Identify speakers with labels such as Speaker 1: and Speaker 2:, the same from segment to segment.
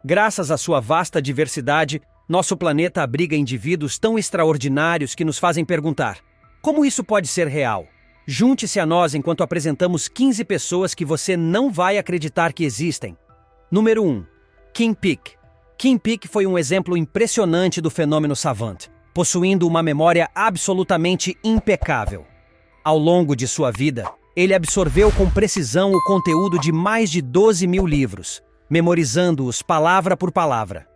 Speaker 1: Graças à sua vasta diversidade, nosso planeta abriga indivíduos tão extraordinários que nos fazem perguntar: como isso pode ser real? Junte-se a nós enquanto apresentamos 15 pessoas que você não vai acreditar que existem. Número 1. Kim Peek. Kim Peek foi um exemplo impressionante do fenômeno savant, possuindo uma memória absolutamente impecável. Ao longo de sua vida, ele absorveu com precisão o conteúdo de mais de 12 mil livros, memorizando-os palavra por palavra.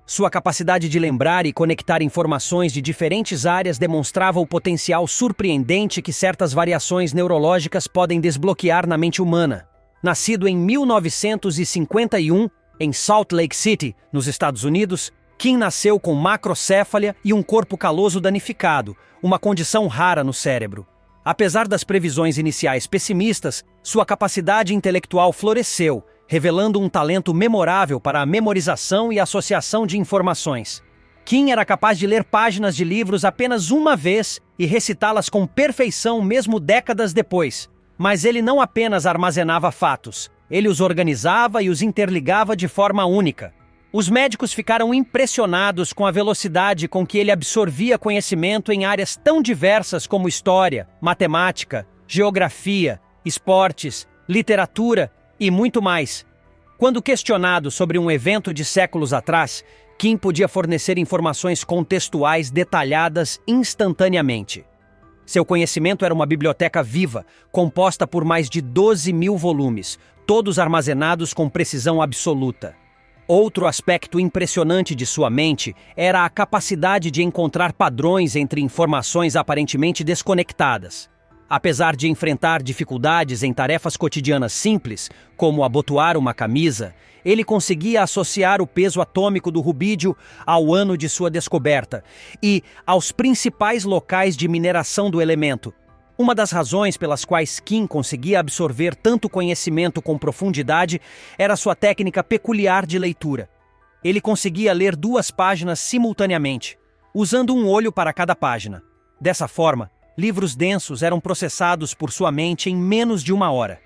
Speaker 1: Sua capacidade de lembrar e conectar informações de diferentes áreas demonstrava o potencial surpreendente que certas variações neurológicas podem desbloquear na mente humana. Nascido em 1951, em Salt Lake City, nos Estados Unidos, Kim nasceu com macrocéfalia e um corpo caloso danificado, uma condição rara no cérebro. Apesar das previsões iniciais pessimistas, sua capacidade intelectual floresceu, revelando um talento memorável para a memorização e associação de informações. Kim era capaz de ler páginas de livros apenas uma vez e recitá-las com perfeição mesmo décadas depois. Mas ele não apenas armazenava fatos, ele os organizava e os interligava de forma única. Os médicos ficaram impressionados com a velocidade com que ele absorvia conhecimento em áreas tão diversas como história, matemática, geografia, esportes, literatura e muito mais. Quando questionado sobre um evento de séculos atrás, Kim podia fornecer informações contextuais detalhadas instantaneamente. Seu conhecimento era uma biblioteca viva, composta por mais de 12 mil volumes, todos armazenados com precisão absoluta. Outro aspecto impressionante de sua mente era a capacidade de encontrar padrões entre informações aparentemente desconectadas. Apesar de enfrentar dificuldades em tarefas cotidianas simples, como abotoar uma camisa, ele conseguia associar o peso atômico do rubídio ao ano de sua descoberta e aos principais locais de mineração do elemento. Uma das razões pelas quais Kim conseguia absorver tanto conhecimento com profundidade era sua técnica peculiar de leitura. Ele conseguia ler 2 páginas simultaneamente, usando um olho para cada página. Dessa forma, livros densos eram processados por sua mente em menos de 1 hora.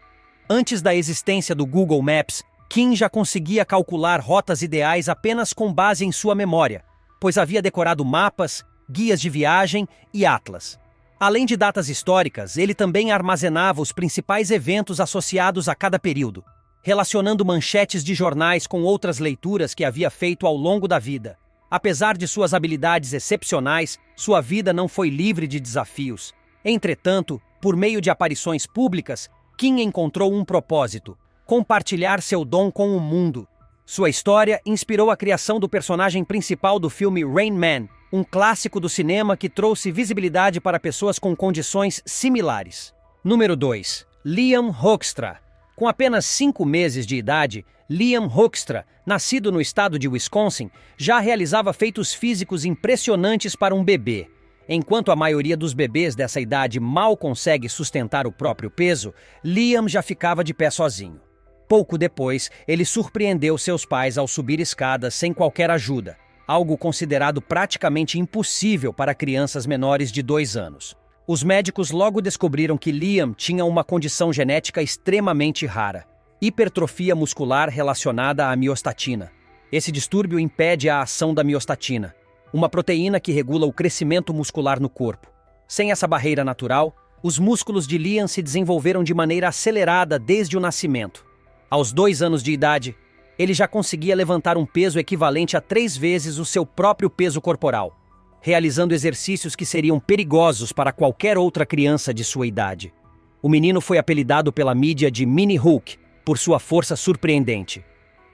Speaker 1: Antes da existência do Google Maps, Kim já conseguia calcular rotas ideais apenas com base em sua memória, pois havia decorado mapas, guias de viagem e atlas. Além de datas históricas, ele também armazenava os principais eventos associados a cada período, relacionando manchetes de jornais com outras leituras que havia feito ao longo da vida. Apesar de suas habilidades excepcionais, sua vida não foi livre de desafios. Entretanto, por meio de aparições públicas, Kim encontrou um propósito: compartilhar seu dom com o mundo. Sua história inspirou a criação do personagem principal do filme Rain Man, um clássico do cinema que trouxe visibilidade para pessoas com condições similares. Número 2. Liam Hoekstra. Com apenas 5 meses de idade, Liam Hoekstra, nascido no estado de Wisconsin, já realizava feitos físicos impressionantes para um bebê. Enquanto a maioria dos bebês dessa idade mal consegue sustentar o próprio peso, Liam já ficava de pé sozinho. Pouco depois, ele surpreendeu seus pais ao subir escadas sem qualquer ajuda, algo considerado praticamente impossível para crianças menores de 2 anos. Os médicos logo descobriram que Liam tinha uma condição genética extremamente rara: hipertrofia muscular relacionada à miostatina. Esse distúrbio impede a ação da miostatina, uma proteína que regula o crescimento muscular no corpo. Sem essa barreira natural, os músculos de Liam se desenvolveram de maneira acelerada desde o nascimento. Aos 2 anos de idade, ele já conseguia levantar um peso equivalente a 3 vezes o seu próprio peso corporal, realizando exercícios que seriam perigosos para qualquer outra criança de sua idade. O menino foi apelidado pela mídia de Mini Hulk, por sua força surpreendente.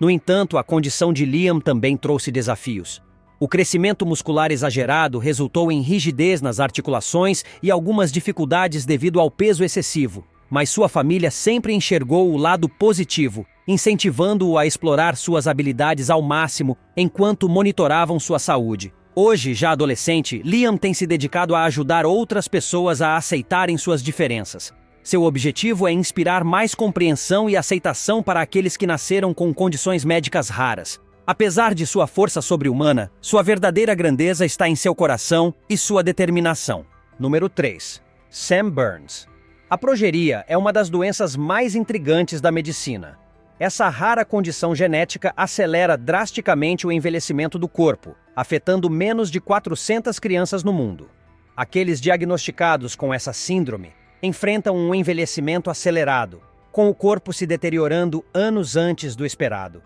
Speaker 1: No entanto, a condição de Liam também trouxe desafios. O crescimento muscular exagerado resultou em rigidez nas articulações e algumas dificuldades devido ao peso excessivo, mas sua família sempre enxergou o lado positivo, incentivando-o a explorar suas habilidades ao máximo enquanto monitoravam sua saúde. Hoje, já adolescente, Liam tem se dedicado a ajudar outras pessoas a aceitarem suas diferenças. Seu objetivo é inspirar mais compreensão e aceitação para aqueles que nasceram com condições médicas raras. Apesar de sua força sobre-humana, sua verdadeira grandeza está em seu coração e sua determinação. Número 3. Sam Burns. A progeria é uma das doenças mais intrigantes da medicina. Essa rara condição genética acelera drasticamente o envelhecimento do corpo, afetando menos de 400 crianças no mundo. Aqueles diagnosticados com essa síndrome enfrentam um envelhecimento acelerado, com o corpo se deteriorando anos antes do esperado.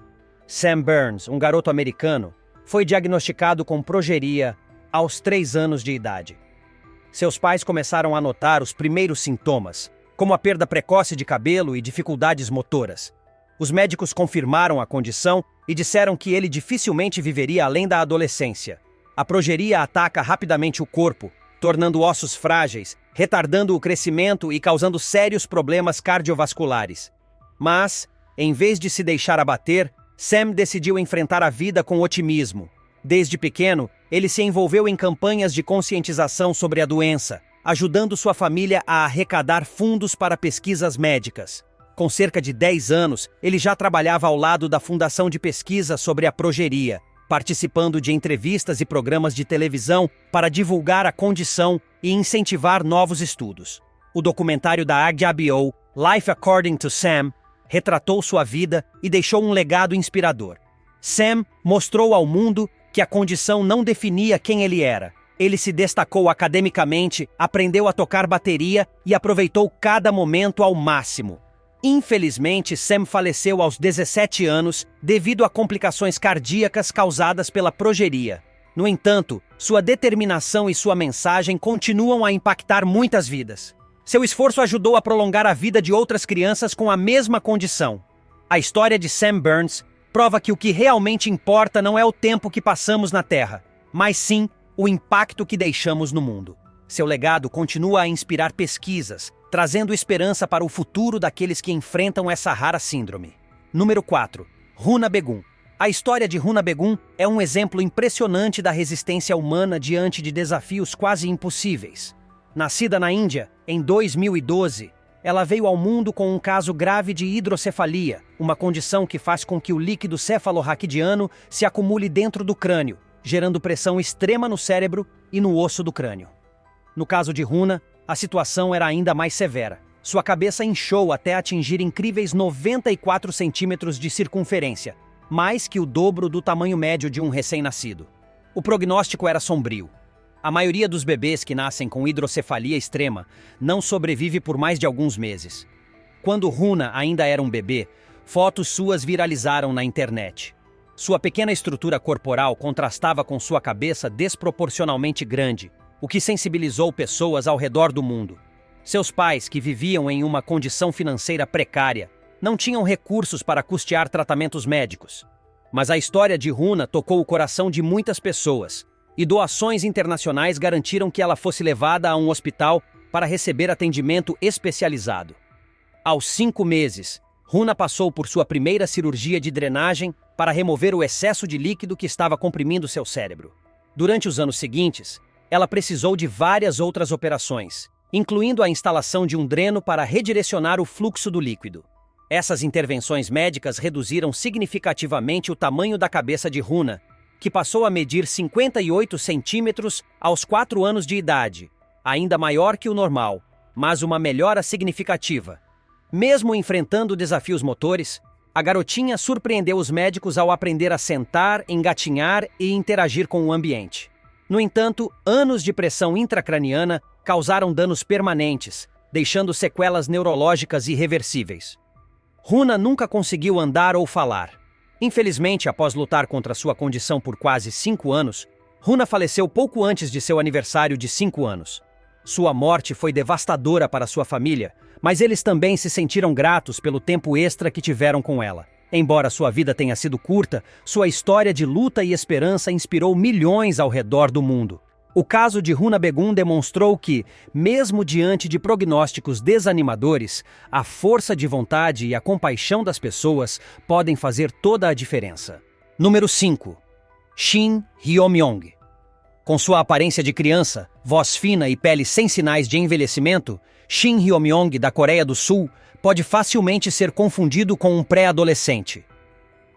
Speaker 1: Sam Burns, um garoto americano, foi diagnosticado com progeria aos 3 anos de idade. Seus pais começaram a notar os primeiros sintomas, como a perda precoce de cabelo e dificuldades motoras. Os médicos confirmaram a condição e disseram que ele dificilmente viveria além da adolescência. A progeria ataca rapidamente o corpo, tornando ossos frágeis, retardando o crescimento e causando sérios problemas cardiovasculares. Mas, em vez de se deixar abater, Sam decidiu enfrentar a vida com otimismo. Desde pequeno, ele se envolveu em campanhas de conscientização sobre a doença, ajudando sua família a arrecadar fundos para pesquisas médicas. Com cerca de 10 anos, ele já trabalhava ao lado da Fundação de Pesquisa sobre a Progeria, participando de entrevistas e programas de televisão para divulgar a condição e incentivar novos estudos. O documentário da HBO, Life According to Sam, retratou sua vida e deixou um legado inspirador. Sam mostrou ao mundo que a condição não definia quem ele era. Ele se destacou academicamente, aprendeu a tocar bateria e aproveitou cada momento ao máximo. Infelizmente, Sam faleceu aos 17 anos devido a complicações cardíacas causadas pela progeria. No entanto, sua determinação e sua mensagem continuam a impactar muitas vidas. Seu esforço ajudou a prolongar a vida de outras crianças com a mesma condição. A história de Sam Burns prova que o que realmente importa não é o tempo que passamos na Terra, mas sim o impacto que deixamos no mundo. Seu legado continua a inspirar pesquisas, trazendo esperança para o futuro daqueles que enfrentam essa rara síndrome. Número 4. Runa Begum. A história de Runa Begum é um exemplo impressionante da resistência humana diante de desafios quase impossíveis. Nascida na Índia, em 2012, ela veio ao mundo com um caso grave de hidrocefalia, uma condição que faz com que o líquido cefalorraquidiano se acumule dentro do crânio, gerando pressão extrema no cérebro e no osso do crânio. No caso de Runa, a situação era ainda mais severa. Sua cabeça inchou até atingir incríveis 94 centímetros de circunferência, mais que o dobro do tamanho médio de um recém-nascido. O prognóstico era sombrio. A maioria dos bebês que nascem com hidrocefalia extrema não sobrevive por mais de alguns meses. Quando Runa ainda era um bebê, fotos suas viralizaram na internet. Sua pequena estrutura corporal contrastava com sua cabeça desproporcionalmente grande, o que sensibilizou pessoas ao redor do mundo. Seus pais, que viviam em uma condição financeira precária, não tinham recursos para custear tratamentos médicos. Mas a história de Runa tocou o coração de muitas pessoas, e doações internacionais garantiram que ela fosse levada a um hospital para receber atendimento especializado. Aos 5 meses, Runa passou por sua primeira cirurgia de drenagem para remover o excesso de líquido que estava comprimindo seu cérebro. Durante os anos seguintes, ela precisou de várias outras operações, incluindo a instalação de um dreno para redirecionar o fluxo do líquido. Essas intervenções médicas reduziram significativamente o tamanho da cabeça de Runa, que passou a medir 58 centímetros aos 4 anos de idade, ainda maior que o normal, mas uma melhora significativa. Mesmo enfrentando desafios motores, a garotinha surpreendeu os médicos ao aprender a sentar, engatinhar e interagir com o ambiente. No entanto, anos de pressão intracraniana causaram danos permanentes, deixando sequelas neurológicas irreversíveis. Runa nunca conseguiu andar ou falar. Infelizmente, após lutar contra sua condição por quase 5 anos, Runa faleceu pouco antes de seu aniversário de 5 anos. Sua morte foi devastadora para sua família, mas eles também se sentiram gratos pelo tempo extra que tiveram com ela. Embora sua vida tenha sido curta, sua história de luta e esperança inspirou milhões ao redor do mundo. O caso de Runa Begum demonstrou que, mesmo diante de prognósticos desanimadores, a força de vontade e a compaixão das pessoas podem fazer toda a diferença. Número 5. Shin Hyo-myong. Com sua aparência de criança, voz fina e pele sem sinais de envelhecimento, Shin Hyo-myong, da Coreia do Sul, pode facilmente ser confundido com um pré-adolescente.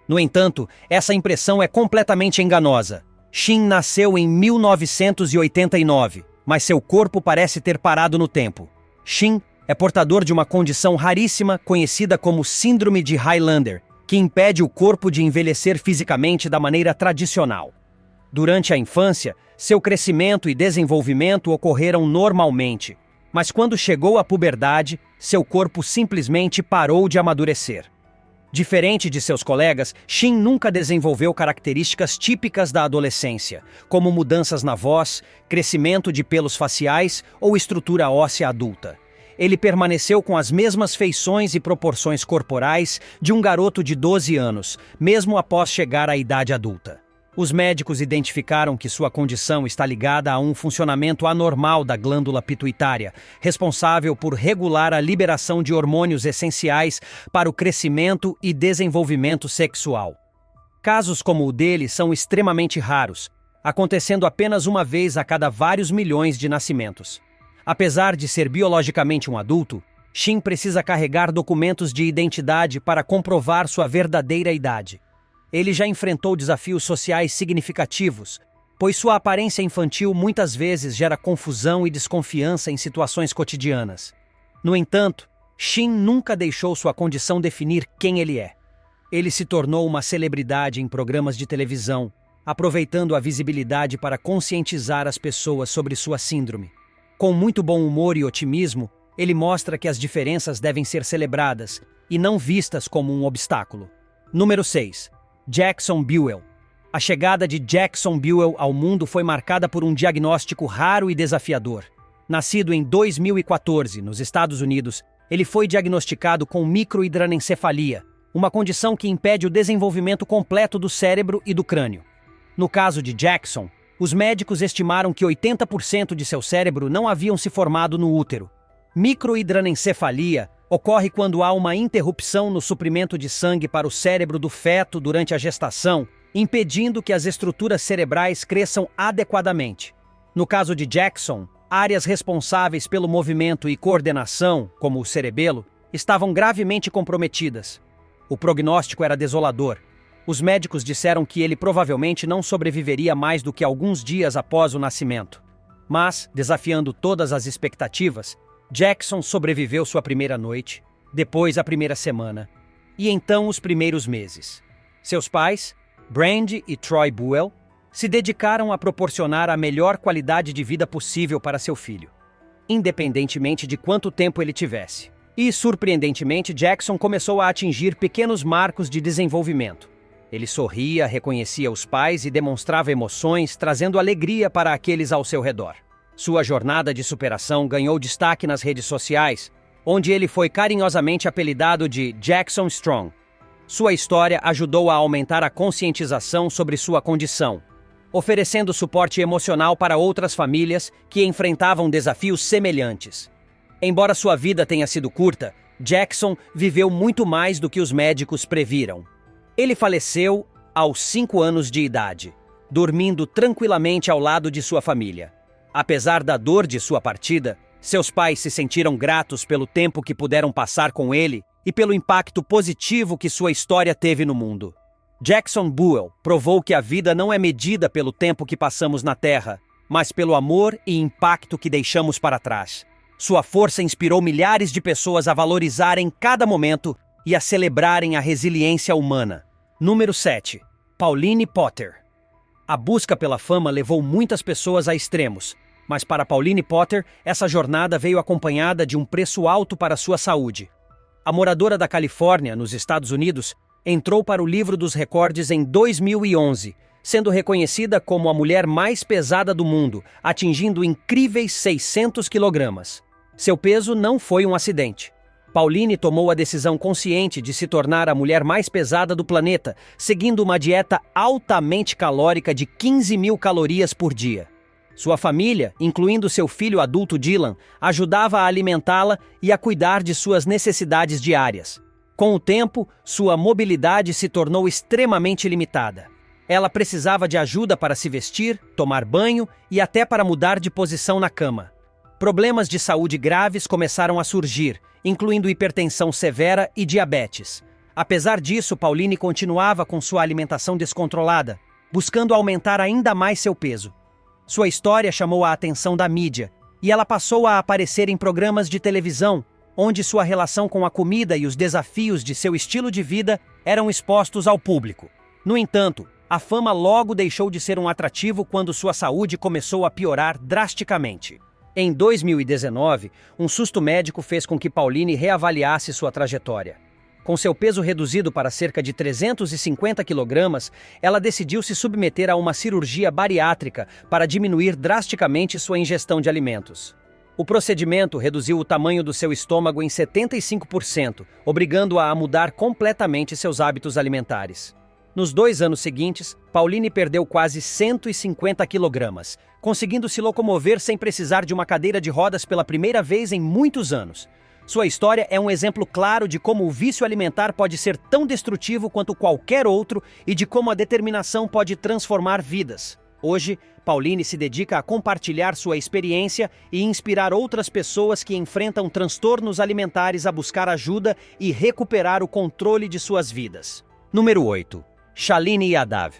Speaker 1: No entanto, essa impressão é completamente enganosa. Shin nasceu em 1989, mas seu corpo parece ter parado no tempo. Shin é portador de uma condição raríssima conhecida como Síndrome de Highlander, que impede o corpo de envelhecer fisicamente da maneira tradicional. Durante a infância, seu crescimento e desenvolvimento ocorreram normalmente, mas quando chegou à puberdade, seu corpo simplesmente parou de amadurecer. Diferente de seus colegas, Shin nunca desenvolveu características típicas da adolescência, como mudanças na voz, crescimento de pelos faciais ou estrutura óssea adulta. Ele permaneceu com as mesmas feições e proporções corporais de um garoto de 12 anos, mesmo após chegar à idade adulta. Os médicos identificaram que sua condição está ligada a um funcionamento anormal da glândula pituitária, responsável por regular a liberação de hormônios essenciais para o crescimento e desenvolvimento sexual. Casos como o dele são extremamente raros, acontecendo apenas uma vez a cada vários milhões de nascimentos. Apesar de ser biologicamente um adulto, Shin precisa carregar documentos de identidade para comprovar sua verdadeira idade. Ele já enfrentou desafios sociais significativos, pois sua aparência infantil muitas vezes gera confusão e desconfiança em situações cotidianas. No entanto, Shin nunca deixou sua condição definir quem ele é. Ele se tornou uma celebridade em programas de televisão, aproveitando a visibilidade para conscientizar as pessoas sobre sua síndrome. Com muito bom humor e otimismo, ele mostra que as diferenças devem ser celebradas e não vistas como um obstáculo. Número 6. Jackson Buell. A chegada de Jackson Buell ao mundo foi marcada por um diagnóstico raro e desafiador. Nascido em 2014, nos Estados Unidos, ele foi diagnosticado com microhidranencefalia, uma condição que impede o desenvolvimento completo do cérebro e do crânio. No caso de Jackson, os médicos estimaram que 80% de seu cérebro não haviam se formado no útero. Microhidranencefalia ocorre quando há uma interrupção no suprimento de sangue para o cérebro do feto durante a gestação, impedindo que as estruturas cerebrais cresçam adequadamente. No caso de Jackson, áreas responsáveis pelo movimento e coordenação, como o cerebelo, estavam gravemente comprometidas. O prognóstico era desolador. Os médicos disseram que ele provavelmente não sobreviveria mais do que alguns dias após o nascimento. Mas, desafiando todas as expectativas, Jackson sobreviveu sua primeira noite, depois a primeira semana, e então os primeiros meses. Seus pais, Brandy e Troy Buell, se dedicaram a proporcionar a melhor qualidade de vida possível para seu filho, independentemente de quanto tempo ele tivesse. E, surpreendentemente, Jackson começou a atingir pequenos marcos de desenvolvimento. Ele sorria, reconhecia os pais e demonstrava emoções, trazendo alegria para aqueles ao seu redor. Sua jornada de superação ganhou destaque nas redes sociais, onde ele foi carinhosamente apelidado de Jackson Strong. Sua história ajudou a aumentar a conscientização sobre sua condição, oferecendo suporte emocional para outras famílias que enfrentavam desafios semelhantes. Embora sua vida tenha sido curta, Jackson viveu muito mais do que os médicos previram. Ele faleceu aos 5 anos de idade, dormindo tranquilamente ao lado de sua família. Apesar da dor de sua partida, seus pais se sentiram gratos pelo tempo que puderam passar com ele e pelo impacto positivo que sua história teve no mundo. Jackson Buell provou que a vida não é medida pelo tempo que passamos na Terra, mas pelo amor e impacto que deixamos para trás. Sua força inspirou milhares de pessoas a valorizarem cada momento e a celebrarem a resiliência humana. Número 7. Pauline Potter. A busca pela fama levou muitas pessoas a extremos, mas para Pauline Potter, essa jornada veio acompanhada de um preço alto para sua saúde. A moradora da Califórnia, nos Estados Unidos, entrou para o livro dos recordes em 2011, sendo reconhecida como a mulher mais pesada do mundo, atingindo incríveis 600 quilogramas. Seu peso não foi um acidente. Pauline tomou a decisão consciente de se tornar a mulher mais pesada do planeta, seguindo uma dieta altamente calórica de 15.000 calorias por dia. Sua família, incluindo seu filho adulto Dylan, ajudava a alimentá-la e a cuidar de suas necessidades diárias. Com o tempo, sua mobilidade se tornou extremamente limitada. Ela precisava de ajuda para se vestir, tomar banho e até para mudar de posição na cama. Problemas de saúde graves começaram a surgir, incluindo hipertensão severa e diabetes. Apesar disso, Pauline continuava com sua alimentação descontrolada, buscando aumentar ainda mais seu peso. Sua história chamou a atenção da mídia, e ela passou a aparecer em programas de televisão, onde sua relação com a comida e os desafios de seu estilo de vida eram expostos ao público. No entanto, a fama logo deixou de ser um atrativo quando sua saúde começou a piorar drasticamente. Em 2019, um susto médico fez com que Pauline reavaliasse sua trajetória. Com seu peso reduzido para cerca de 350 quilogramas, ela decidiu se submeter a uma cirurgia bariátrica para diminuir drasticamente sua ingestão de alimentos. O procedimento reduziu o tamanho do seu estômago em 75%, obrigando-a a mudar completamente seus hábitos alimentares. Nos 2 anos seguintes, Pauline perdeu quase 150 quilogramas, conseguindo se locomover sem precisar de uma cadeira de rodas pela primeira vez em muitos anos. Sua história é um exemplo claro de como o vício alimentar pode ser tão destrutivo quanto qualquer outro e de como a determinação pode transformar vidas. Hoje, Pauline se dedica a compartilhar sua experiência e inspirar outras pessoas que enfrentam transtornos alimentares a buscar ajuda e recuperar o controle de suas vidas. Número 8. Shalini Yadav.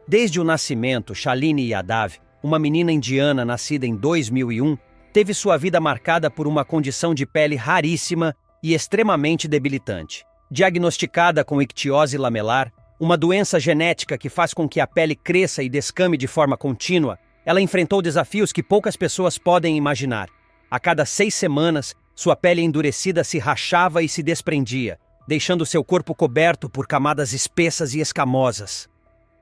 Speaker 1: Desde o nascimento, Shalini Yadav, uma menina indiana nascida em 2001, teve sua vida marcada por uma condição de pele raríssima e extremamente debilitante. Diagnosticada com ictiose lamelar, uma doença genética que faz com que a pele cresça e descame de forma contínua, ela enfrentou desafios que poucas pessoas podem imaginar. A cada 6 semanas, sua pele endurecida se rachava e se desprendia, deixando seu corpo coberto por camadas espessas e escamosas.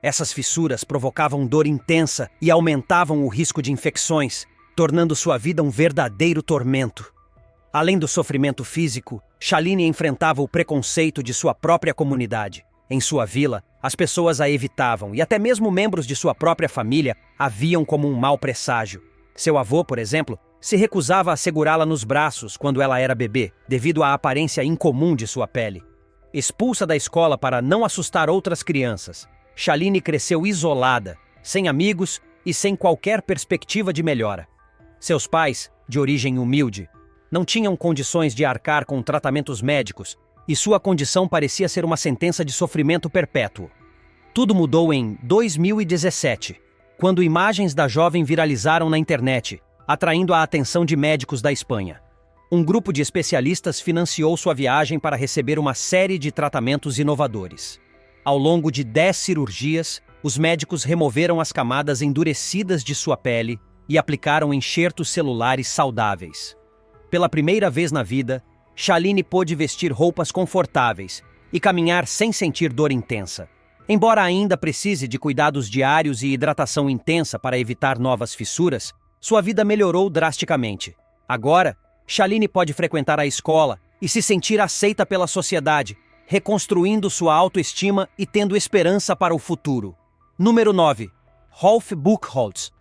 Speaker 1: Essas fissuras provocavam dor intensa e aumentavam o risco de infecções, tornando sua vida um verdadeiro tormento. Além do sofrimento físico, Shalini enfrentava o preconceito de sua própria comunidade. Em sua vila, as pessoas a evitavam e até mesmo membros de sua própria família a viam como um mau presságio. Seu avô, por exemplo, se recusava a segurá-la nos braços quando ela era bebê, devido à aparência incomum de sua pele. Expulsa da escola para não assustar outras crianças, Shalini cresceu isolada, sem amigos e sem qualquer perspectiva de melhora. Seus pais, de origem humilde, não tinham condições de arcar com tratamentos médicos e sua condição parecia ser uma sentença de sofrimento perpétuo. Tudo mudou em 2017, quando imagens da jovem viralizaram na internet, atraindo a atenção de médicos da Espanha. Um grupo de especialistas financiou sua viagem para receber uma série de tratamentos inovadores. Ao longo de 10 cirurgias, os médicos removeram as camadas endurecidas de sua pele e aplicaram enxertos celulares saudáveis. Pela primeira vez na vida, Shalini pôde vestir roupas confortáveis e caminhar sem sentir dor intensa. Embora ainda precise de cuidados diários e hidratação intensa para evitar novas fissuras, sua vida melhorou drasticamente. Agora, Shalini pode frequentar a escola e se sentir aceita pela sociedade, reconstruindo sua autoestima e tendo esperança para o futuro. Número 9. Rolf Buchholz.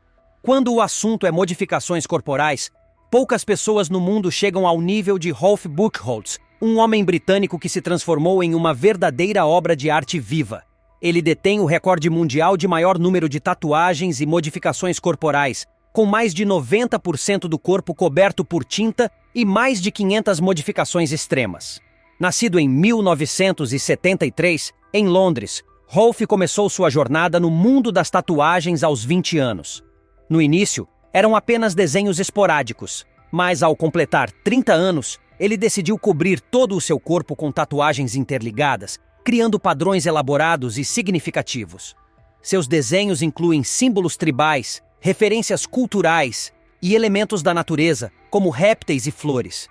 Speaker 1: Quando o assunto é modificações corporais, poucas pessoas no mundo chegam ao nível de Rolf Buchholz, um homem britânico que se transformou em uma verdadeira obra de arte viva. Ele detém o recorde mundial de maior número de tatuagens e modificações corporais, com mais de 90% do corpo coberto por tinta e mais de 500 modificações extremas. Nascido em 1973, em Londres, Rolf começou sua jornada no mundo das tatuagens aos 20 anos. No início, eram apenas desenhos esporádicos, mas ao completar 30 anos, ele decidiu cobrir todo o seu corpo com tatuagens interligadas, criando padrões elaborados e significativos. Seus desenhos incluem símbolos tribais, referências culturais e elementos da natureza, como répteis e flores.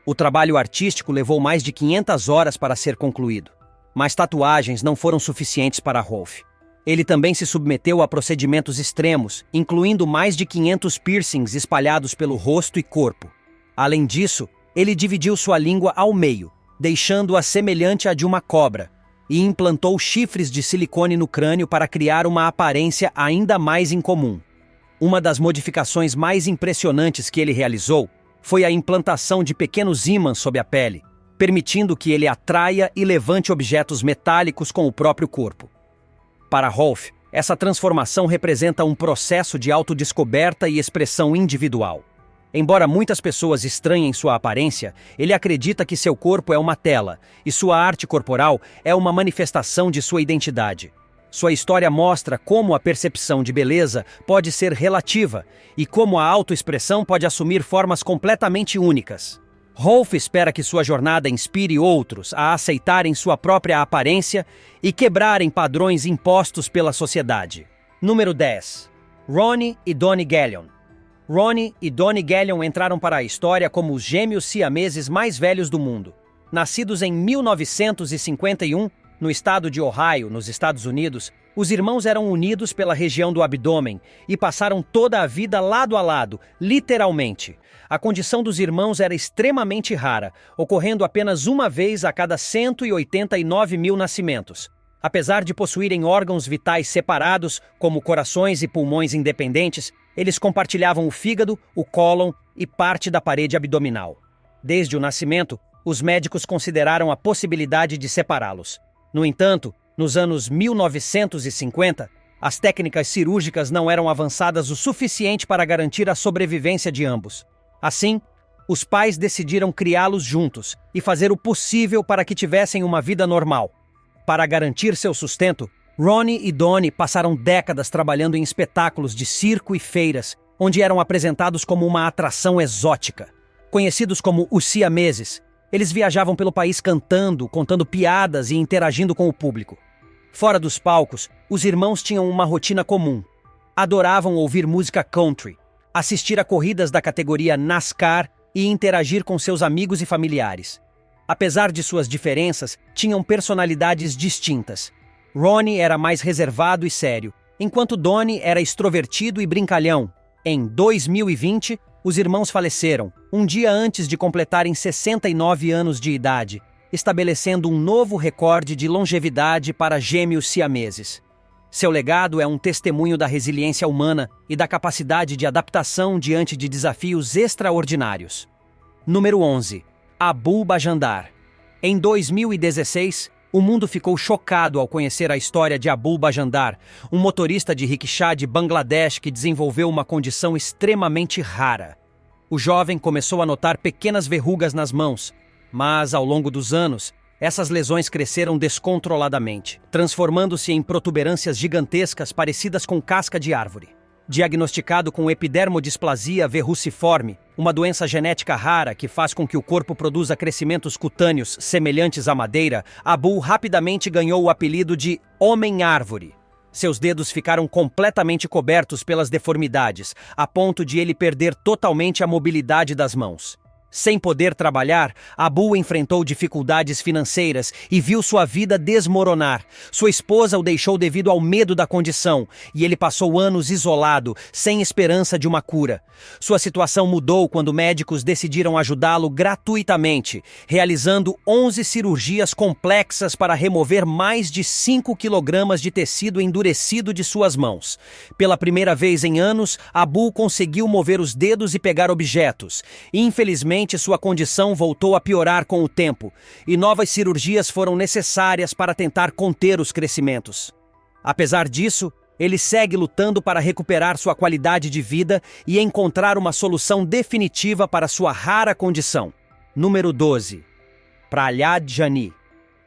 Speaker 1: O trabalho artístico levou mais de 500 horas para ser concluído, mas tatuagens não foram suficientes para Rolf. Ele também se submeteu a procedimentos extremos, incluindo mais de 500 piercings espalhados pelo rosto e corpo. Além disso, ele dividiu sua língua ao meio, deixando-a semelhante à de uma cobra, e implantou chifres de silicone no crânio para criar uma aparência ainda mais incomum. Uma das modificações mais impressionantes que ele realizou foi a implantação de pequenos ímãs sob a pele, permitindo que ele atraia e levante objetos metálicos com o próprio corpo. Para Rolf, essa transformação representa um processo de autodescoberta e expressão individual. Embora muitas pessoas estranhem sua aparência, ele acredita que seu corpo é uma tela e sua arte corporal é uma manifestação de sua identidade. Sua história mostra como a percepção de beleza pode ser relativa e como a autoexpressão pode assumir formas completamente únicas. Rolf espera que sua jornada inspire outros a aceitarem sua própria aparência e quebrarem padrões impostos pela sociedade. Número 10. Ronnie e Donnie Gallion. Ronnie e Donnie Gallion entraram para a história como os gêmeos siameses mais velhos do mundo. Nascidos em 1951, no estado de Ohio, nos Estados Unidos, os irmãos eram unidos pela região do abdômen e passaram toda a vida lado a lado, literalmente. A condição dos irmãos era extremamente rara, ocorrendo apenas uma vez a cada 189 mil nascimentos. Apesar de possuírem órgãos vitais separados, como corações e pulmões independentes, eles compartilhavam o fígado, o cólon e parte da parede abdominal. Desde o nascimento, os médicos consideraram a possibilidade de separá-los. No entanto, nos anos 1950, as técnicas cirúrgicas não eram avançadas o suficiente para garantir a sobrevivência de ambos. Assim, os pais decidiram criá-los juntos e fazer o possível para que tivessem uma vida normal. Para garantir seu sustento, Ronnie e Donnie passaram décadas trabalhando em espetáculos de circo e feiras, onde eram apresentados como uma atração exótica. Conhecidos como os siameses, eles viajavam pelo país cantando, contando piadas e interagindo com o público. Fora dos palcos, os irmãos tinham uma rotina comum. Adoravam ouvir música country, assistir a corridas da categoria NASCAR e interagir com seus amigos e familiares. Apesar de suas diferenças, tinham personalidades distintas. Ronnie era mais reservado e sério, enquanto Donnie era extrovertido e brincalhão. Em 2020, os irmãos faleceram, um dia antes de completarem 69 anos de idade, estabelecendo um novo recorde de longevidade para gêmeos siameses. Seu legado é um testemunho da resiliência humana e da capacidade de adaptação diante de desafios extraordinários. Número 11. Abu Bajandar. Em 2016, o mundo ficou chocado ao conhecer a história de Abu Bajandar, um motorista de rickshaw de Bangladesh que desenvolveu uma condição extremamente rara. O jovem começou a notar pequenas verrugas nas mãos, mas, ao longo dos anos, essas lesões cresceram descontroladamente, transformando-se em protuberâncias gigantescas parecidas com casca de árvore. Diagnosticado com epidermodisplasia verruciforme, uma doença genética rara que faz com que o corpo produza crescimentos cutâneos semelhantes à madeira, Abu rapidamente ganhou o apelido de Homem-Árvore. Seus dedos ficaram completamente cobertos pelas deformidades, a ponto de ele perder totalmente a mobilidade das mãos. Sem poder trabalhar, Abu enfrentou dificuldades financeiras e viu sua vida desmoronar. Sua esposa o deixou devido ao medo da condição, e ele passou anos isolado, sem esperança de uma cura. Sua situação mudou quando médicos decidiram ajudá-lo gratuitamente, realizando 11 cirurgias complexas para remover mais de 5 quilogramas de tecido endurecido de suas mãos. Pela primeira vez em anos, Abu conseguiu mover os dedos e pegar objetos. Infelizmente, sua condição voltou a piorar com o tempo, e novas cirurgias foram necessárias para tentar conter os crescimentos. Apesar disso, ele segue lutando para recuperar sua qualidade de vida e encontrar uma solução definitiva para sua rara condição. Número 12. Prahlad Jani.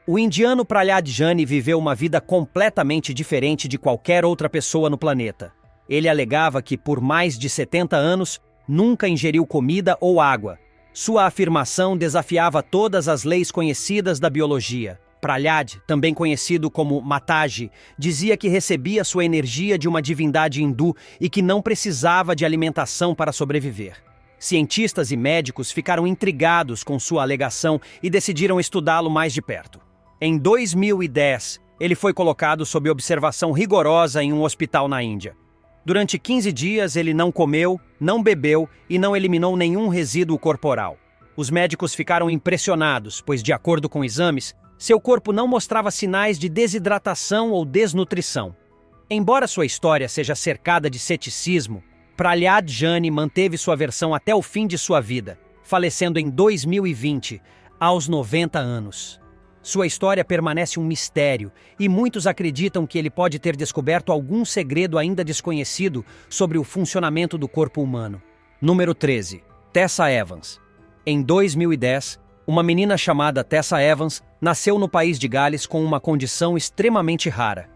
Speaker 1: O indiano Prahlad Jani viveu uma vida completamente diferente de qualquer outra pessoa no planeta. Ele alegava que, por mais de 70 anos, nunca ingeriu comida ou água. Sua afirmação desafiava todas as leis conhecidas da biologia. Prahlad, também conhecido como Mataji, dizia que recebia sua energia de uma divindade hindu e que não precisava de alimentação para sobreviver. Cientistas e médicos ficaram intrigados com sua alegação e decidiram estudá-lo mais de perto. Em 2010, ele foi colocado sob observação rigorosa em um hospital na Índia. Durante 15 dias, ele não comeu, não bebeu e não eliminou nenhum resíduo corporal. Os médicos ficaram impressionados, pois, de acordo com exames, seu corpo não mostrava sinais de desidratação ou desnutrição. Embora sua história seja cercada de ceticismo, Prahlad Jani manteve sua versão até o fim de sua vida, falecendo em 2020, aos 90 anos. Sua história permanece um mistério, e muitos acreditam que ele pode ter descoberto algum segredo ainda desconhecido sobre o funcionamento do corpo humano. Número 13. Tessa Evans. Em 2010, uma menina chamada Tessa Evans nasceu no país de Gales com uma condição extremamente rara.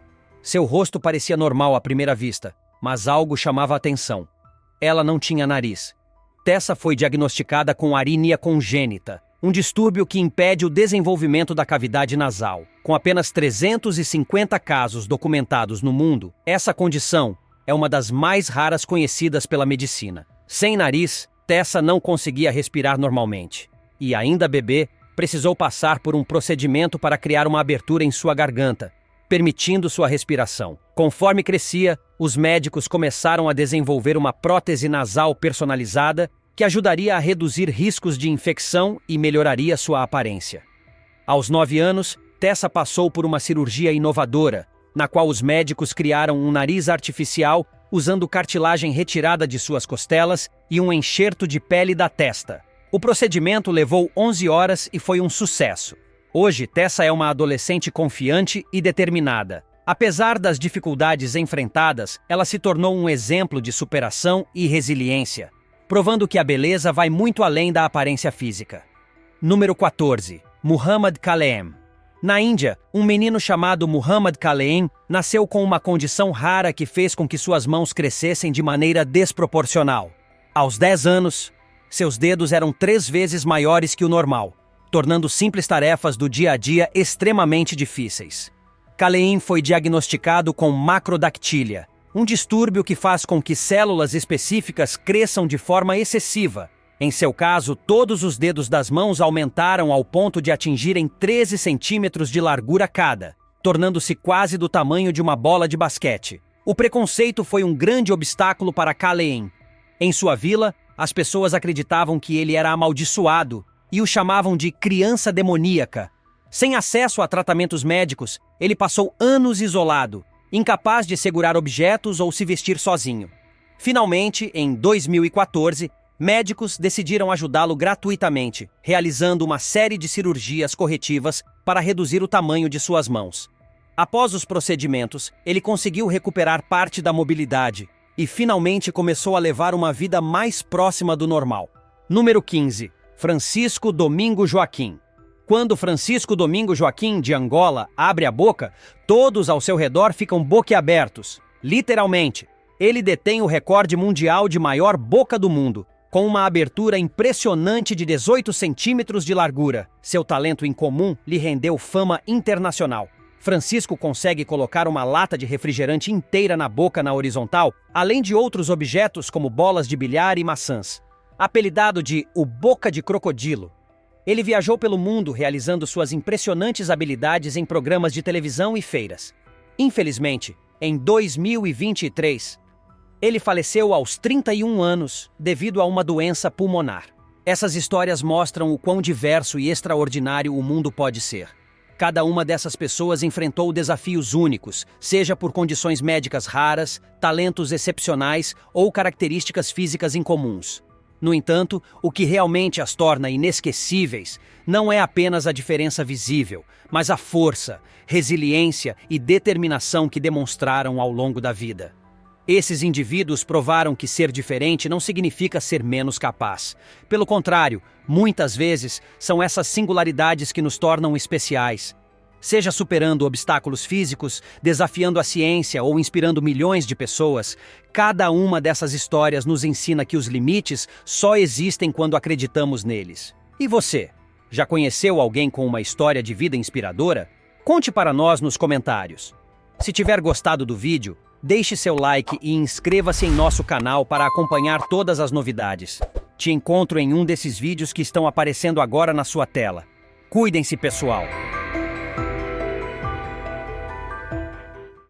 Speaker 1: Seu rosto parecia normal à primeira vista, mas algo chamava a atenção. Ela não tinha nariz. Tessa foi diagnosticada com arínia congênita, um distúrbio que impede o desenvolvimento da cavidade nasal. Com apenas 350 casos documentados no mundo, essa condição é uma das mais raras conhecidas pela medicina. Sem nariz, Tessa não conseguia respirar normalmente. E ainda bebê, precisou passar por um procedimento para criar uma abertura em sua garganta, permitindo sua respiração. Conforme crescia, os médicos começaram a desenvolver uma prótese nasal personalizada que ajudaria a reduzir riscos de infecção e melhoraria sua aparência. Aos 9 anos, Tessa passou por uma cirurgia inovadora, na qual os médicos criaram um nariz artificial usando cartilagem retirada de suas costelas e um enxerto de pele da testa. O procedimento levou 11 horas e foi um sucesso. Hoje, Tessa é uma adolescente confiante e determinada. Apesar das dificuldades enfrentadas, ela se tornou um exemplo de superação e resiliência, provando que a beleza vai muito além da aparência física. Número 14. Muhammad Kaleem. Na Índia, um menino chamado Muhammad Kaleem nasceu com uma condição rara que fez com que suas mãos crescessem de maneira desproporcional. Aos 10 anos, seus dedos eram 3 vezes maiores que o normal, tornando simples tarefas do dia a dia extremamente difíceis. Kaleem foi diagnosticado com macrodactília, um distúrbio que faz com que células específicas cresçam de forma excessiva. Em seu caso, todos os dedos das mãos aumentaram ao ponto de atingirem 13 centímetros de largura cada, tornando-se quase do tamanho de uma bola de basquete. O preconceito foi um grande obstáculo para Kaleem. Em sua vila, as pessoas acreditavam que ele era amaldiçoado e o chamavam de criança demoníaca. Sem acesso a tratamentos médicos, ele passou anos isolado, incapaz de segurar objetos ou se vestir sozinho. Finalmente, em 2014, médicos decidiram ajudá-lo gratuitamente, realizando uma série de cirurgias corretivas para reduzir o tamanho de suas mãos. Após os procedimentos, ele conseguiu recuperar parte da mobilidade e finalmente começou a levar uma vida mais próxima do normal. Número 15. Francisco Domingo Joaquim. Quando Francisco Domingo Joaquim, de Angola, abre a boca, todos ao seu redor ficam boquiabertos. Literalmente, ele detém o recorde mundial de maior boca do mundo, com uma abertura impressionante de 18 centímetros de largura. Seu talento incomum lhe rendeu fama internacional. Francisco consegue colocar uma lata de refrigerante inteira na boca na horizontal, além de outros objetos como bolas de bilhar e maçãs. Apelidado de o Boca de Crocodilo, ele viajou pelo mundo realizando suas impressionantes habilidades em programas de televisão e feiras. Infelizmente, em 2023, ele faleceu aos 31 anos devido a uma doença pulmonar. Essas histórias mostram o quão diverso e extraordinário o mundo pode ser. Cada uma dessas pessoas enfrentou desafios únicos, seja por condições médicas raras, talentos excepcionais ou características físicas incomuns. No entanto, o que realmente as torna inesquecíveis não é apenas a diferença visível, mas a força, resiliência e determinação que demonstraram ao longo da vida. Esses indivíduos provaram que ser diferente não significa ser menos capaz. Pelo contrário, muitas vezes são essas singularidades que nos tornam especiais. Seja superando obstáculos físicos, desafiando a ciência ou inspirando milhões de pessoas, cada uma dessas histórias nos ensina que os limites só existem quando acreditamos neles. E você? Já conheceu alguém com uma história de vida inspiradora? Conte para nós nos comentários. Se tiver gostado do vídeo, deixe seu like e inscreva-se em nosso canal para acompanhar todas as novidades. Te encontro em um desses vídeos que estão aparecendo agora na sua tela. Cuidem-se, pessoal!